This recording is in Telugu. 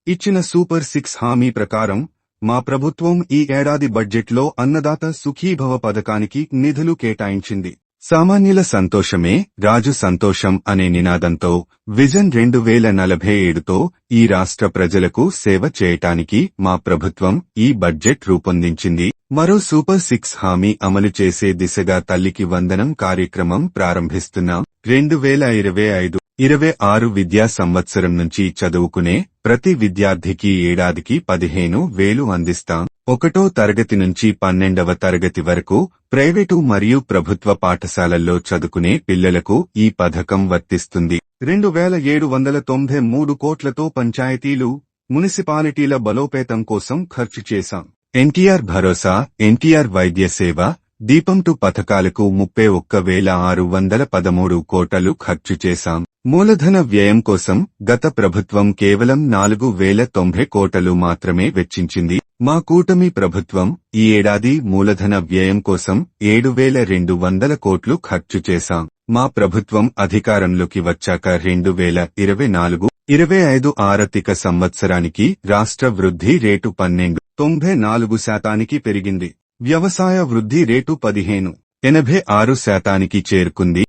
ఇచ్చిన సూపర్ 6 హామీ ప్రకారం మా ప్రభుత్వం ఈ ఏడాది బడ్జెట్లో అన్నదాత సుఖీభవ పథకానికి నిధులు కేటాయించింది. సామాన్యుల సంతోషమే రాజు సంతోషం అనే నినాదంతో విజన్ 2047తో ఈ రాష్ట్ర ప్రజలకు సేవ చేయటానికి మా ప్రభుత్వం ఈ బడ్జెట్ రూపొందించింది. మరో సూపర్ 6 హామీ అమలు చేసే దిశగా తల్లికి వందనం కార్యక్రమం ప్రారంభిస్తున్నాం. 2025-26 విద్యా సంవత్సరం నుంచి చదువుకునే ప్రతి విద్యార్థికి ఏడాదికి 15,000 అందిస్తాం. 1వ తరగతి నుంచి 12వ తరగతి వరకు ప్రైవేటు మరియు ప్రభుత్వ పాఠశాలల్లో చదువుకునే పిల్లలకు ఈ పథకం వర్తిస్తుంది. 2,793 కోట్లతో పంచాయతీలు, మున్సిపాలిటీల బలోపేతం కోసం ఖర్చు చేశాం. ఎన్టీఆర్ భరోసా, ఎన్టీఆర్ వైద్య సేవ, దీపం 2 పథకాలకు 31,613 కోట్లు ఖర్చు చేశాం. మూలధన వ్యయం కోసం గత ప్రభుత్వం కేవలం 4,090 కోట్లు మాత్రమే వెచ్చించింది. మా కూటమి ప్రభుత్వం ఈ ఏడాది మూలధన వ్యయం కోసం 7,200 కోట్లు ఖర్చు చేశాం. మా ప్రభుత్వం అధికారంలోకి వచ్చాక 2024-25 ఆర్థిక సంవత్సరానికి రాష్ట్ర వృద్ధి రేటు 12.94% పెరిగింది. వ్యవసాయ వృద్ధి రేటు 15.86% చేరుకుంది.